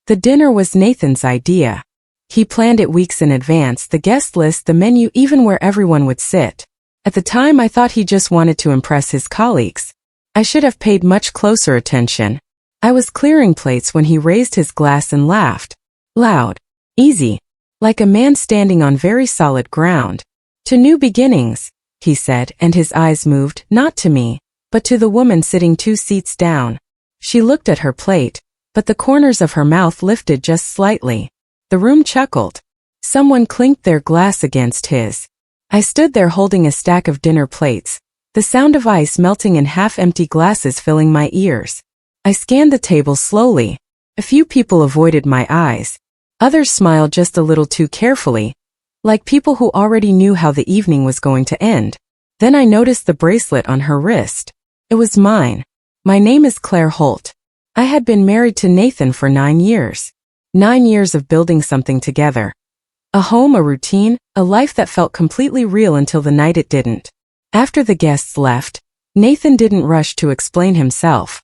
The dinner was Nathan's idea. He planned it weeks in advance, the guest list, the menu, even where everyone would sit. At the time I thought he just wanted to impress his colleagues. I should have paid much closer attention. I was clearing plates when he raised his glass and laughed. Loud. Easy. Like a man standing on very solid ground. To new beginnings, he said, and his eyes moved, not to me, but to the woman sitting 2 seats down. She looked at her plate, but the corners of her mouth lifted just slightly. The room chuckled. Someone clinked their glass against his. I stood there holding a stack of dinner plates, the sound of ice melting in half-empty glasses filling my ears. I scanned the table slowly. A few people avoided my eyes. Others smiled just a little too carefully, like people who already knew how the evening was going to end. Then I noticed the bracelet on her wrist. It was mine. My name is Claire Holt. I had been married to Nathan for 9 years. 9 years of building something together. A home, a routine, a life that felt completely real until the night it didn't. After the guests left, Nathan didn't rush to explain himself.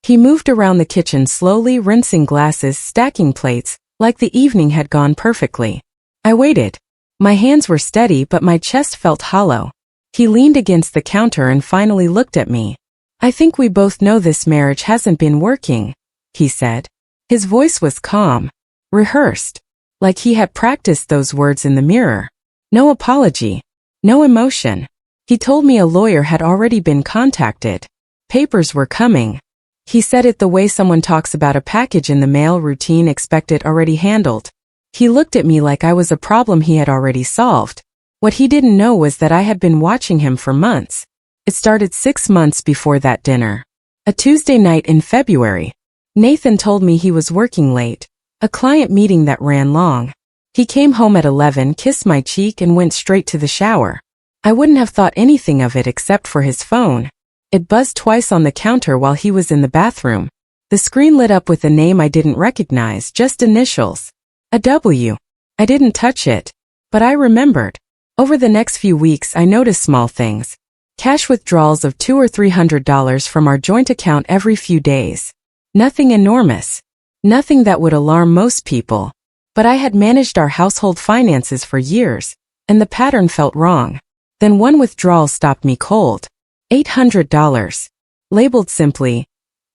He moved around the kitchen slowly, rinsing glasses, stacking plates, like the evening had gone perfectly. I waited. My hands were steady, but my chest felt hollow. He leaned against the counter and finally looked at me. I think we both know this marriage hasn't been working, he said. His voice was calm, rehearsed, like he had practiced those words in the mirror. No apology, no emotion. He told me a lawyer had already been contacted. Papers were coming. He said it the way someone talks about a package in the mail, routine, expected, already handled. He looked at me like I was a problem he had already solved. What he didn't know was that I had been watching him for months. It started 6 months before that dinner. A Tuesday night in February. Nathan told me he was working late. A client meeting that ran long. He came home at 11, kissed my cheek and went straight to the shower. I wouldn't have thought anything of it except for his phone. It buzzed twice on the counter while he was in the bathroom. The screen lit up with a name I didn't recognize, just initials. A W. I didn't touch it. But I remembered. Over the next few weeks I noticed small things. Cash withdrawals of $200 or $300 from our joint account every few days. Nothing enormous. Nothing that would alarm most people. But I had managed our household finances for years, and the pattern felt wrong. Then one withdrawal stopped me cold. $800. Labeled simply,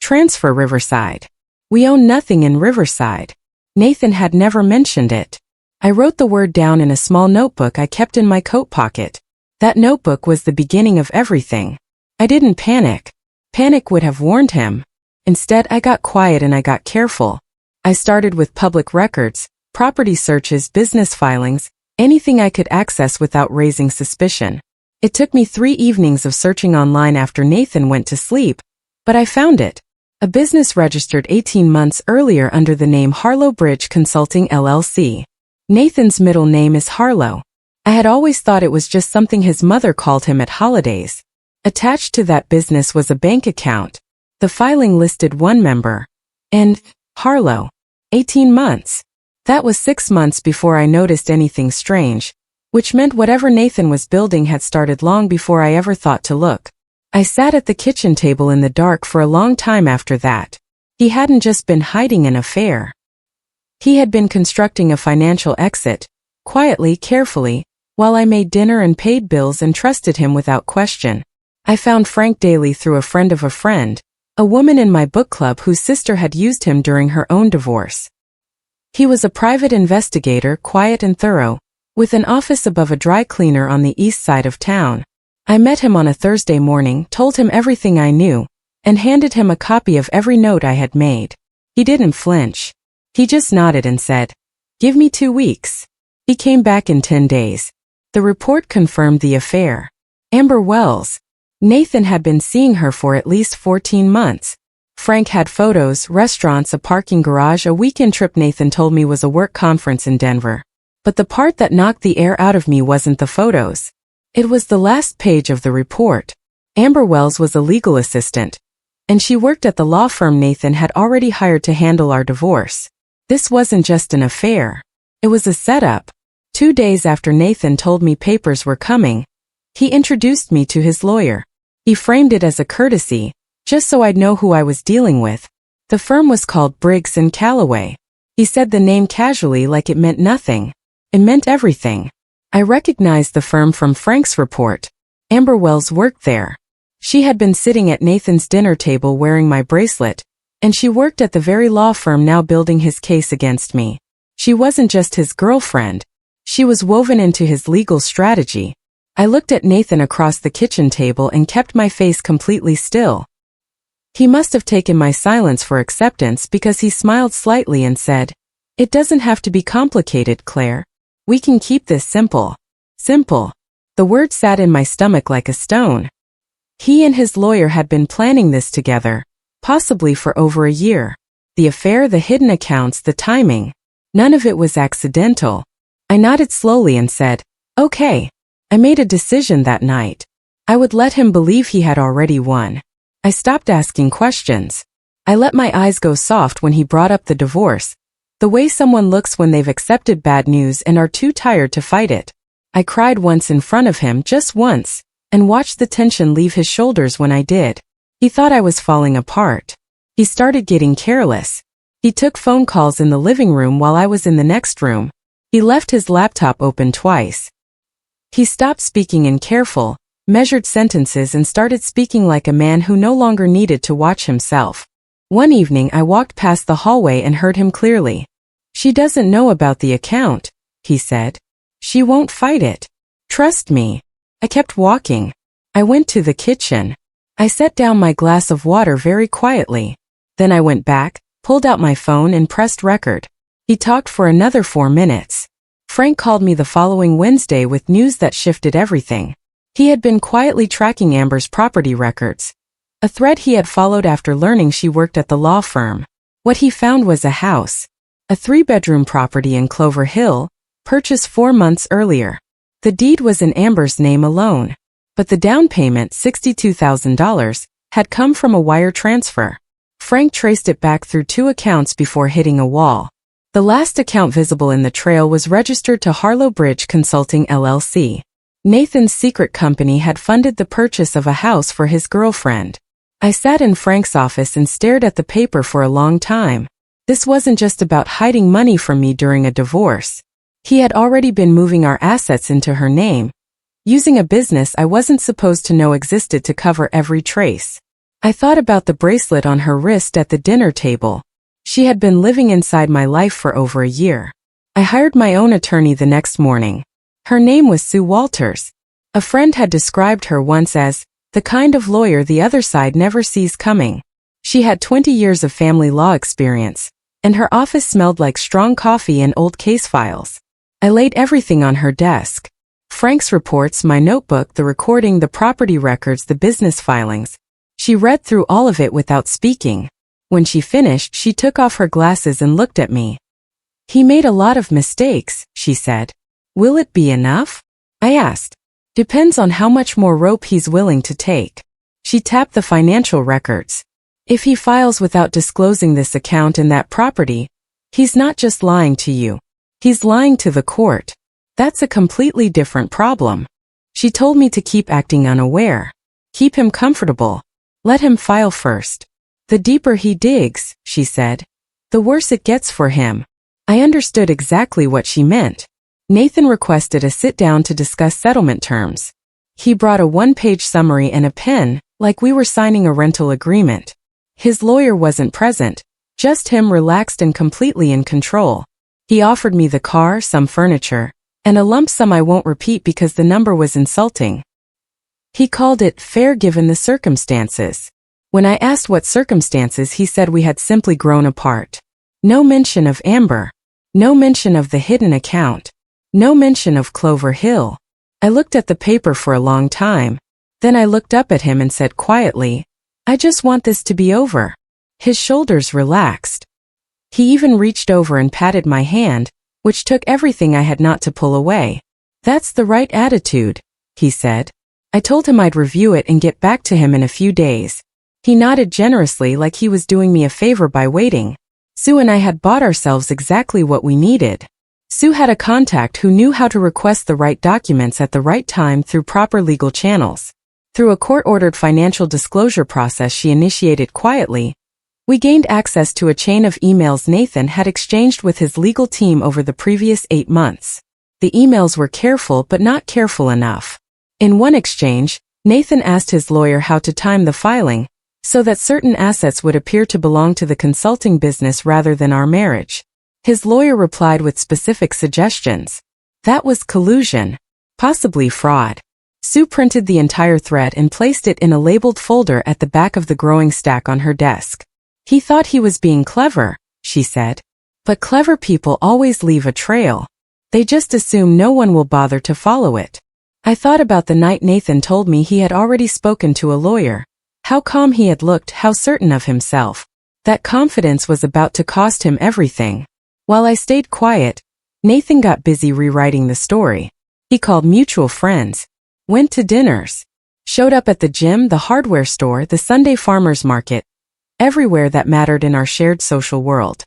Transfer Riverside. We own nothing in Riverside. Nathan had never mentioned it. I wrote the word down in a small notebook I kept in my coat pocket. That notebook was the beginning of everything. I didn't panic. Panic would have warned him. Instead, I got quiet and I got careful. I started with public records, property searches, business filings, anything I could access without raising suspicion. It took me 3 evenings of searching online after Nathan went to sleep, but I found it. A business registered 18 months earlier under the name Harlow Bridge Consulting LLC. Nathan's middle name is Harlow. I had always thought it was just something his mother called him at holidays. Attached to that business was a bank account. The filing listed 1 member. And Harlow. 18 months. That was 6 months before I noticed anything strange, which meant whatever Nathan was building had started long before I ever thought to look. I sat at the kitchen table in the dark for a long time after that. He hadn't just been hiding an affair. He had been constructing a financial exit, quietly, carefully, while I made dinner and paid bills and trusted him without question. I found Frank Daly through a friend of a friend, a woman in my book club whose sister had used him during her own divorce. He was a private investigator, quiet and thorough, with an office above a dry cleaner on the east side of town. I met him on a Thursday morning, told him everything I knew, and handed him a copy of every note I had made. He didn't flinch. He just nodded and said, "Give me 2 weeks." He came back in 10 days. The report confirmed the affair. Amber Wells. Nathan had been seeing her for at least 14 months. Frank had photos, restaurants, a parking garage, a weekend trip Nathan told me was a work conference in Denver. But the part that knocked the air out of me wasn't the photos. It was the last page of the report. Amber Wells was a legal assistant, and she worked at the law firm Nathan had already hired to handle our divorce. This wasn't just an affair. It was a setup. 2 days after Nathan told me papers were coming, he introduced me to his lawyer. He framed it as a courtesy, just so I'd know who I was dealing with. The firm was called Briggs & Calloway. He said the name casually like it meant nothing. It meant everything. I recognized the firm from Frank's report. Amber Wells worked there. She had been sitting at Nathan's dinner table wearing my bracelet, and she worked at the very law firm now building his case against me. She wasn't just his girlfriend. She was woven into his legal strategy. I looked at Nathan across the kitchen table and kept my face completely still. He must have taken my silence for acceptance because he smiled slightly and said, "It doesn't have to be complicated, Claire. We can keep this simple." Simple. The word sat in my stomach like a stone. He and his lawyer had been planning this together, possibly for over a year. The affair, the hidden accounts, the timing. None of it was accidental. I nodded slowly and said, "Okay." I made a decision that night. I would let him believe he had already won. I stopped asking questions. I let my eyes go soft when he brought up the divorce, the way someone looks when they've accepted bad news and are too tired to fight it. I cried once in front of him, just once, and watched the tension leave his shoulders when I did. He thought I was falling apart. He started getting careless. He took phone calls in the living room while I was in the next room. He left his laptop open twice. He stopped speaking in careful, measured sentences and started speaking like a man who no longer needed to watch himself. One evening I walked past the hallway and heard him clearly. "She doesn't know about the account," he said. "She won't fight it. Trust me." I kept walking. I went to the kitchen. I set down my glass of water very quietly. Then I went back, pulled out my phone and pressed record. He talked for another 4 minutes. Frank called me the following Wednesday with news that shifted everything. He had been quietly tracking Amber's property records, a thread he had followed after learning she worked at the law firm. What he found was a house, a 3-bedroom property in Clover Hill, purchased 4 months earlier. The deed was in Amber's name alone, but the down payment, $62,000, had come from a wire transfer. Frank traced it back through 2 accounts before hitting a wall. The last account visible in the trail was registered to Harlow Bridge Consulting LLC. Nathan's secret company had funded the purchase of a house for his girlfriend. I sat in Frank's office and stared at the paper for a long time. This wasn't just about hiding money from me during a divorce. He had already been moving our assets into her name, using a business I wasn't supposed to know existed to cover every trace. I thought about the bracelet on her wrist at the dinner table. She had been living inside my life for over a year. I hired my own attorney the next morning. Her name was Sue Walters. A friend had described her once as the kind of lawyer the other side never sees coming. She had 20 years of family law experience, and her office smelled like strong coffee and old case files. I laid everything on her desk. Frank's reports, my notebook, the recording, the property records, the business filings. She read through all of it without speaking. When she finished, she took off her glasses and looked at me. "He made a lot of mistakes," she said. "Will it be enough?" I asked. "Depends on how much more rope he's willing to take." She tapped the financial records. "If he files without disclosing this account and that property, he's not just lying to you. He's lying to the court. That's a completely different problem." She told me to keep acting unaware. Keep him comfortable. Let him file first. "The deeper he digs," she said, "the worse it gets for him." I understood exactly what she meant. Nathan requested a sit-down to discuss settlement terms. He brought a 1-page summary and a pen, like we were signing a rental agreement. His lawyer wasn't present, just him, relaxed and completely in control. He offered me the car, some furniture, and a lump sum I won't repeat because the number was insulting. He called it fair given the circumstances. When I asked what circumstances, he said we had simply grown apart. No mention of Amber. No mention of the hidden account. No mention of Clover Hill. I looked at the paper for a long time. Then I looked up at him and said quietly, "I just want this to be over." His shoulders relaxed. He even reached over and patted my hand, which took everything I had not to pull away. "That's the right attitude," he said. I told him I'd review it and get back to him in a few days. He nodded generously like he was doing me a favor by waiting. Sue and I had bought ourselves exactly what we needed. Sue had a contact who knew how to request the right documents at the right time through proper legal channels. Through a court-ordered financial disclosure process she initiated quietly, We gained access to a chain of emails Nathan had exchanged with his legal team over the previous 8 months. The emails were careful but not careful enough. In one exchange, Nathan asked his lawyer how to time the filing, so that certain assets would appear to belong to the consulting business rather than our marriage. His lawyer replied with specific suggestions. That was collusion. Possibly fraud. Sue printed the entire thread and placed it in a labeled folder at the back of the growing stack on her desk. He thought he was being clever, she said. But clever people always leave a trail. They just assume no one will bother to follow it. I thought about the night Nathan told me he had already spoken to a lawyer. How calm he had looked, how certain of himself. That confidence was about to cost him everything. While I stayed quiet, Nathan got busy rewriting the story. He called mutual friends, went to dinners, showed up at the gym, the hardware store, the Sunday farmers market, everywhere that mattered in our shared social world.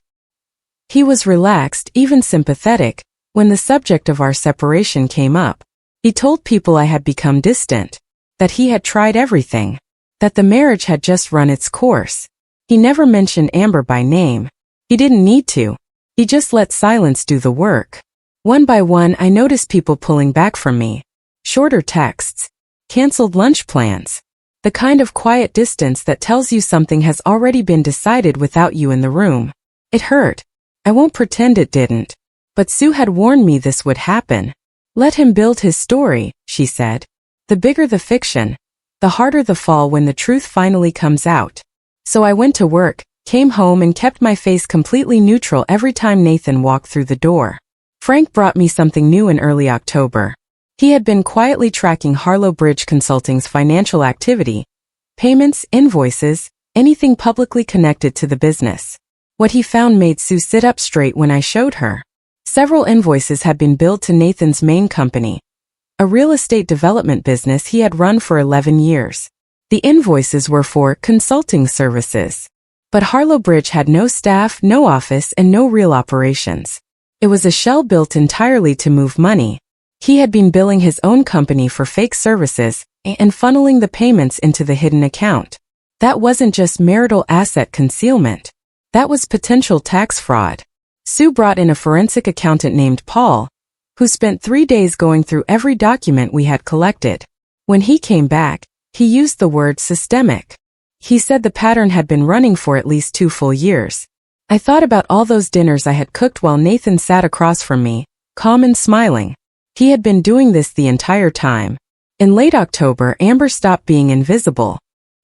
He was relaxed, even sympathetic, when the subject of our separation came up. He told people I had become distant, that he had tried everything, that the marriage had just run its course. He never mentioned Amber by name. He didn't need to. He just let silence do the work. One by one, I noticed people pulling back from me. Shorter texts. Canceled lunch plans. The kind of quiet distance that tells you something has already been decided without you in the room. It hurt. I won't pretend it didn't. But Sue had warned me this would happen. Let him build his story, she said. The bigger the fiction, the harder the fall when the truth finally comes out. So I went to work, came home and kept my face completely neutral every time Nathan walked through the door. Frank brought me something new in early October. He had been quietly tracking Harlow Bridge Consulting's financial activity, payments, invoices, anything publicly connected to the business. What he found made Sue sit up straight when I showed her. Several invoices had been billed to Nathan's main company, a real estate development business he had run for 11 years. The invoices were for consulting services. But Harlow Bridge had no staff, no office, and no real operations. It was a shell built entirely to move money. He had been billing his own company for fake services and funneling the payments into the hidden account. That wasn't just marital asset concealment. That was potential tax fraud. Sue brought in a forensic accountant named Paul, who spent 3 days going through every document we had collected. When he came back, he used the word systemic. He said the pattern had been running for at least 2 full years. I thought about all those dinners I had cooked while Nathan sat across from me, calm and smiling. He had been doing this the entire time. In late October, Amber stopped being invisible.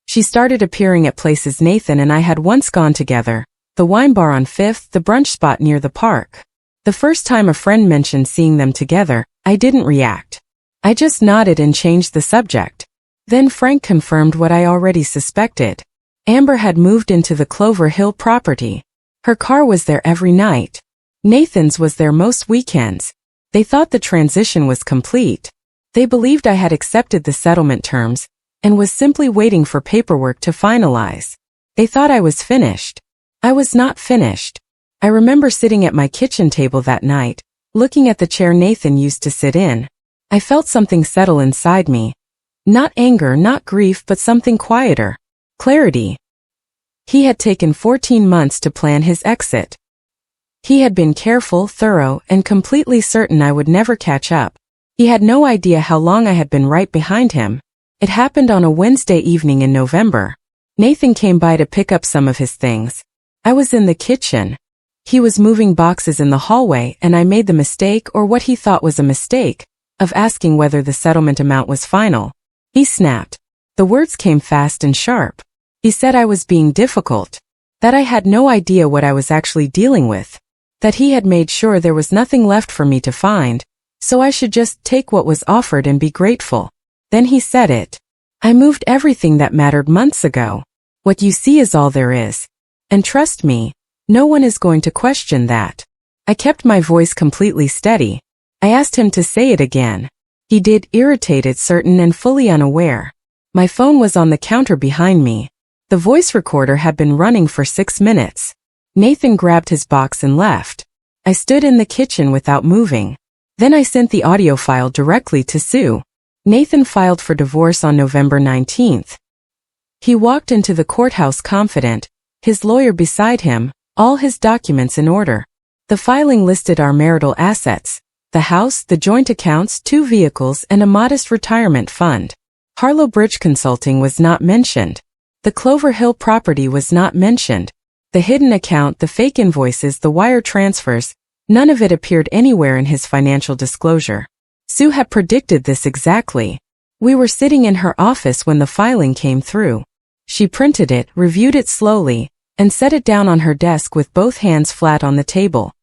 She started appearing at places Nathan and I had once gone together. The wine bar on 5th, the brunch spot near the park. The first time a friend mentioned seeing them together, I didn't react. I just nodded and changed the subject. Then Frank confirmed what I already suspected. Amber had moved into the Clover Hill property. Her car was there every night. Nathan's was there most weekends. They thought the transition was complete. They believed I had accepted the settlement terms and was simply waiting for paperwork to finalize. They thought I was finished. I was not finished. I remember sitting at my kitchen table that night, looking at the chair Nathan used to sit in. I felt something settle inside me. Not anger, not grief, but something quieter. Clarity. He had taken 14 months to plan his exit. He had been careful, thorough, and completely certain I would never catch up. He had no idea how long I had been right behind him. It happened on a Wednesday evening in November. Nathan came by to pick up some of his things. I was in the kitchen. He was moving boxes in the hallway and I made the mistake, or what he thought was a mistake, of asking whether the settlement amount was final. He snapped. The words came fast and sharp. He said I was being difficult, that I had no idea what I was actually dealing with, that he had made sure there was nothing left for me to find, so I should just take what was offered and be grateful. Then he said it. I moved everything that mattered months ago. What you see is all there is. And trust me, no one is going to question that. I kept my voice completely steady. I asked him to say it again. He did, irritated, certain, and fully unaware. My phone was on the counter behind me. The voice recorder had been running for 6 minutes. Nathan grabbed his box and left. I stood in the kitchen without moving. Then I sent the audio file directly to Sue. Nathan filed for divorce on November 19th. He walked into the courthouse confident, his lawyer beside him, all his documents in order. The filing listed our marital assets: the house, the joint accounts, 2 vehicles, and a modest retirement fund. Harlow Bridge Consulting was not mentioned. The Clover Hill property was not mentioned. The hidden account, the fake invoices, the wire transfers, none of it appeared anywhere in his financial disclosure. Sue had predicted this exactly. We were sitting in her office when the filing came through. She printed it, reviewed it slowly, and set it down on her desk with both hands flat on the table.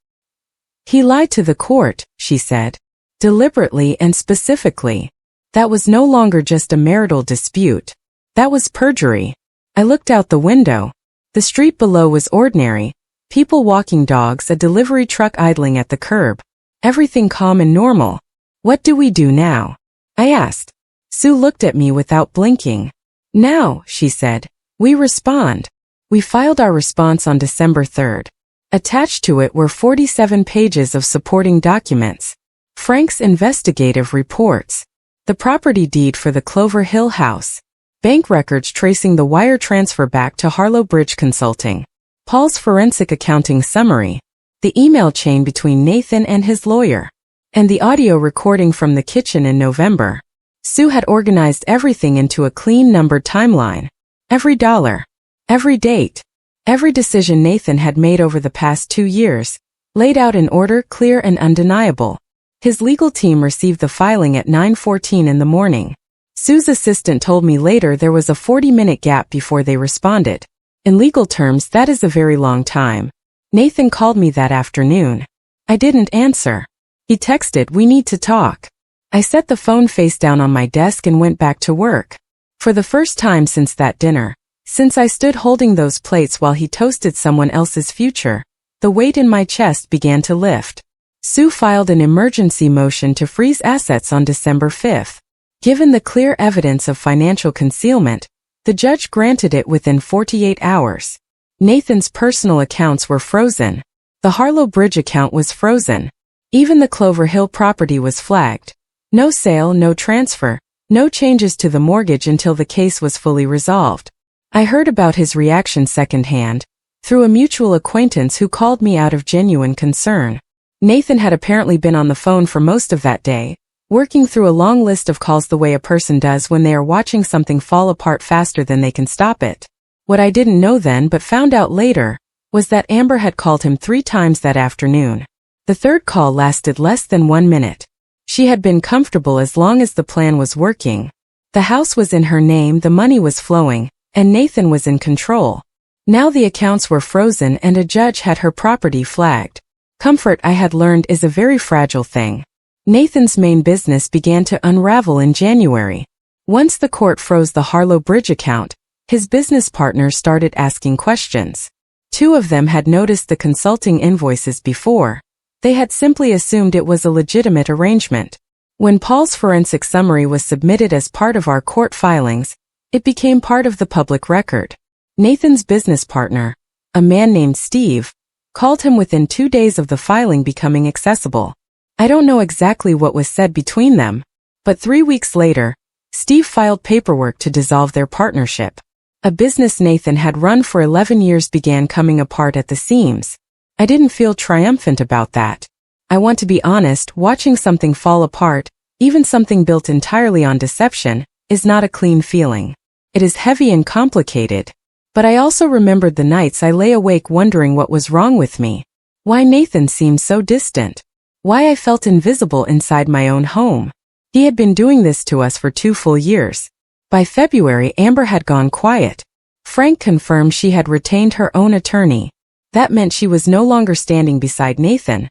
"He lied to the court," she said. "Deliberately and specifically. That was no longer just a marital dispute. That was perjury." I looked out the window. The street below was ordinary. People walking dogs, a delivery truck idling at the curb. Everything calm and normal. "What do we do now?" I asked. Sue looked at me without blinking. "Now," she said, "we respond." We filed our response on December 3rd. Attached to it were 47 pages of supporting documents. Frank's investigative reports. The property deed for the Clover Hill house. Bank records tracing the wire transfer back to Harlow Bridge Consulting. Paul's forensic accounting summary. The email chain between Nathan and his lawyer. And the audio recording from the kitchen in November. Sue had organized everything into a clean numbered timeline. Every dollar. Every date. Every decision Nathan had made over the past 2 years. Laid out in order, clear and undeniable. His legal team received the filing at 9:14 in the morning. Sue's assistant told me later there was a 40-minute gap before they responded. In legal terms, that is a very long time. Nathan called me that afternoon. I didn't answer. He texted, "We need to talk." I set the phone face down on my desk and went back to work. For the first time since that dinner, since I stood holding those plates while he toasted someone else's future, the weight in my chest began to lift. Sue filed an emergency motion to freeze assets on December 5th. Given the clear evidence of financial concealment, the judge granted it within 48 hours. Nathan's personal accounts were frozen. The Harlow Bridge account was frozen. Even the Clover Hill property was flagged. No sale, no transfer, no changes to the mortgage until the case was fully resolved. I heard about his reaction secondhand, through a mutual acquaintance who called me out of genuine concern. Nathan had apparently been on the phone for most of that day, working through a long list of calls the way a person does when they are watching something fall apart faster than they can stop it. What I didn't know then but found out later, was that Amber had called him 3 times that afternoon. The third call lasted less than 1 minute. She had been comfortable as long as the plan was working. The house was in her name, the money was flowing, and Nathan was in control. Now the accounts were frozen and a judge had her property flagged. Comfort, I had learned, is a very fragile thing. Nathan's main business began to unravel in January. Once the court froze the Harlow Bridge account, his business partners started asking questions. 2 of them had noticed the consulting invoices before. They had simply assumed it was a legitimate arrangement. When Paul's forensic summary was submitted as part of our court filings, it became part of the public record. Nathan's business partner, a man named Steve, called him within 2 days of the filing becoming accessible. I don't know exactly what was said between them, but 3 weeks later, Steve filed paperwork to dissolve their partnership. A business Nathan had run for 11 years began coming apart at the seams. I didn't feel triumphant about that. I want to be honest, watching something fall apart, even something built entirely on deception, is not a clean feeling. It is heavy and complicated. But I also remembered the nights I lay awake wondering what was wrong with me. Why Nathan seemed so distant. Why I felt invisible inside my own home. He had been doing this to us for 2 full years. By February, Amber had gone quiet. Frank confirmed she had retained her own attorney. That meant she was no longer standing beside Nathan.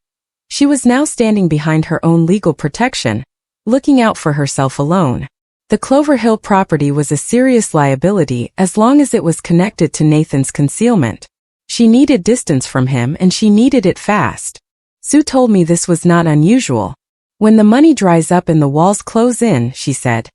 She was now standing behind her own legal protection, looking out for herself alone. The Clover Hill property was a serious liability as long as it was connected to Nathan's concealment. She needed distance from him and she needed it fast. Sue told me this was not unusual. When the money dries up and the walls close in, she said,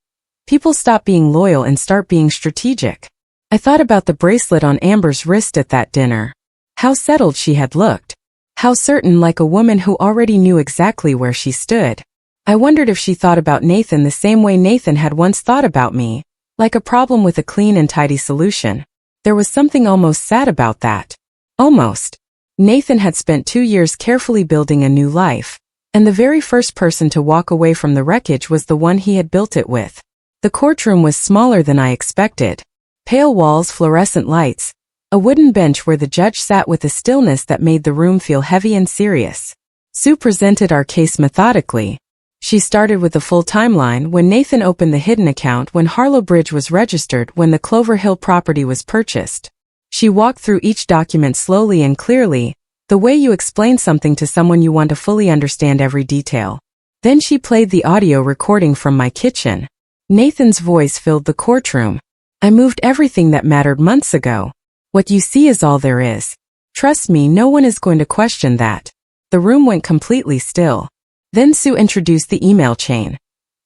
people stop being loyal and start being strategic. I thought about the bracelet on Amber's wrist at that dinner. How settled she had looked. How certain, like a woman who already knew exactly where she stood. I wondered if she thought about Nathan the same way Nathan had once thought about me, like a problem with a clean and tidy solution. There was something almost sad about that. Almost. Nathan had spent 2 years carefully building a new life, and the very first person to walk away from the wreckage was the one he had built it with. The courtroom was smaller than I expected. Pale walls, fluorescent lights, a wooden bench where the judge sat with a stillness that made the room feel heavy and serious. Sue presented our case methodically. She started with the full timeline: when Nathan opened the hidden account, when Harlow Bridge was registered, when the Clover Hill property was purchased. She walked through each document slowly and clearly, the way you explain something to someone you want to fully understand every detail. Then she played the audio recording from my kitchen. Nathan's voice filled the courtroom. I moved everything that mattered months ago. What you see is all there is. Trust me, no one is going to question that. The room went completely still. Then Sue introduced the email chain.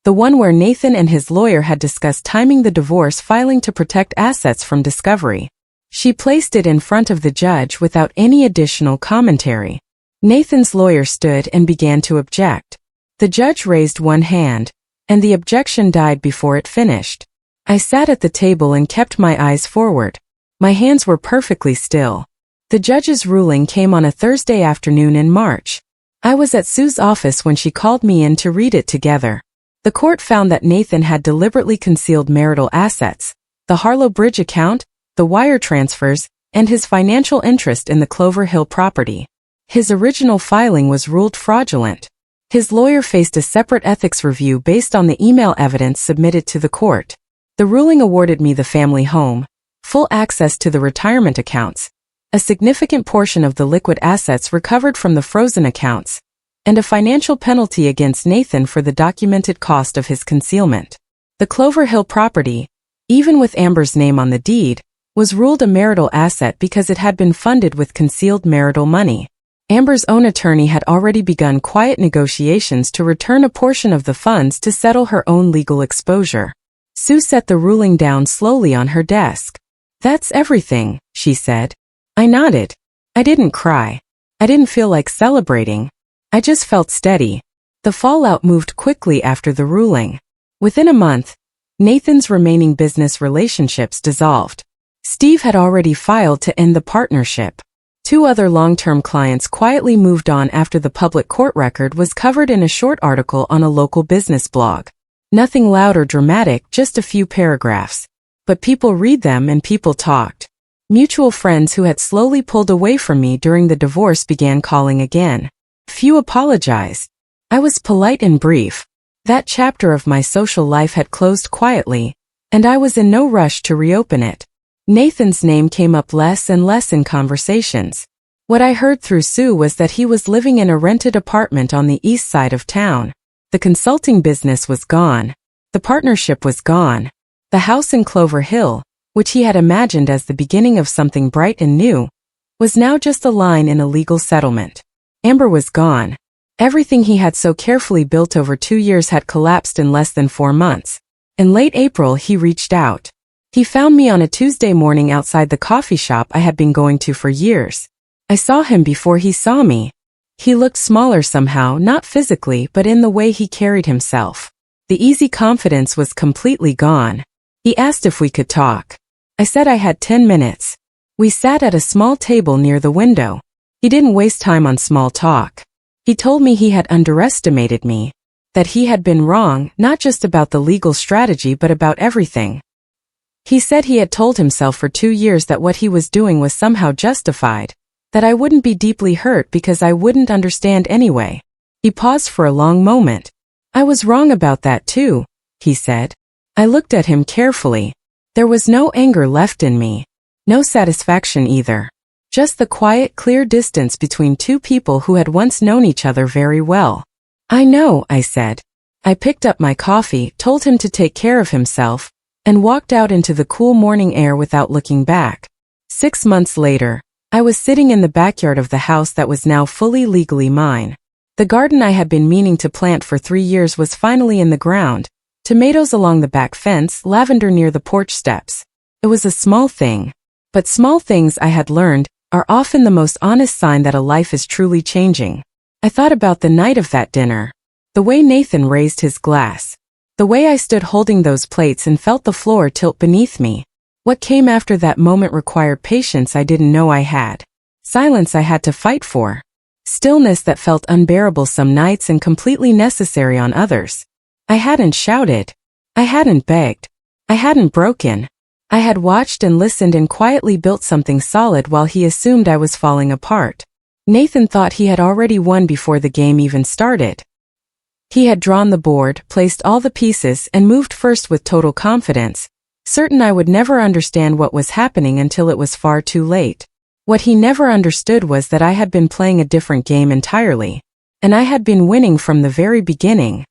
The one where Nathan and his lawyer had discussed timing the divorce filing to protect assets from discovery. She placed it in front of the judge without any additional commentary. Nathan's lawyer stood and began to object. The judge raised one hand, and the objection died before it finished. I sat at the table and kept my eyes forward. My hands were perfectly still. The judge's ruling came on a Thursday afternoon in March. I was at Sue's office when she called me in to read it together. The court found that Nathan had deliberately concealed marital assets, the Harlow Bridge account, the wire transfers, and his financial interest in the Clover Hill property. His original filing was ruled fraudulent. His lawyer faced a separate ethics review based on the email evidence submitted to the court. The ruling awarded me the family home, full access to the retirement accounts, a significant portion of the liquid assets recovered from the frozen accounts, and a financial penalty against Nathan for the documented cost of his concealment. The Clover Hill property, even with Amber's name on the deed, was ruled a marital asset because it had been funded with concealed marital money. Amber's own attorney had already begun quiet negotiations to return a portion of the funds to settle her own legal exposure. Sue set the ruling down slowly on her desk. "That's everything," she said. I nodded. I didn't cry. I didn't feel like celebrating. I just felt steady. The fallout moved quickly after the ruling. Within a month, Nathan's remaining business relationships dissolved. Steve had already filed to end the partnership. 2 other long-term clients quietly moved on after the public court record was covered in a short article on a local business blog. Nothing loud or dramatic, just a few paragraphs. But people read them and people talked. Mutual friends who had slowly pulled away from me during the divorce began calling again. Few apologized. I was polite and brief. That chapter of my social life had closed quietly, and I was in no rush to reopen it. Nathan's name came up less and less in conversations. What I heard through Sue was that he was living in a rented apartment on the east side of town. The consulting business was gone. The partnership was gone. The house in Clover Hill, which he had imagined as the beginning of something bright and new, was now just a line in a legal settlement. Amber was gone. Everything he had so carefully built over 2 years had collapsed in less than 4 months. In late April, he reached out. He found me on a Tuesday morning outside the coffee shop I had been going to for years. I saw him before he saw me. He looked smaller somehow, not physically, but in the way he carried himself. The easy confidence was completely gone. He asked if we could talk. I said I had 10 minutes. We sat at a small table near the window. He didn't waste time on small talk. He told me he had underestimated me, that he had been wrong, not just about the legal strategy but about everything. He said he had told himself for 2 years that what he was doing was somehow justified, that I wouldn't be deeply hurt because I wouldn't understand anyway. He paused for a long moment. I was wrong about that too, he said. I looked at him carefully. There was no anger left in me. No satisfaction either. Just the quiet, clear distance between 2 people who had once known each other very well. I know, I said. I picked up my coffee, told him to take care of himself, and walked out into the cool morning air without looking back. 6 months later, I was sitting in the backyard of the house that was now fully legally mine. The garden I had been meaning to plant for 3 years was finally in the ground. Tomatoes along the back fence, lavender near the porch steps. It was a small thing. But small things, I had learned, are often the most honest sign that a life is truly changing. I thought about the night of that dinner. The way Nathan raised his glass. The way I stood holding those plates and felt the floor tilt beneath me. What came after that moment required patience I didn't know I had. Silence I had to fight for. Stillness that felt unbearable some nights and completely necessary on others. I hadn't shouted. I hadn't begged. I hadn't broken. I had watched and listened and quietly built something solid while he assumed I was falling apart. Nathan thought he had already won before the game even started. He had drawn the board, placed all the pieces, and moved first with total confidence, certain I would never understand what was happening until it was far too late. What he never understood was that I had been playing a different game entirely. And I had been winning from the very beginning.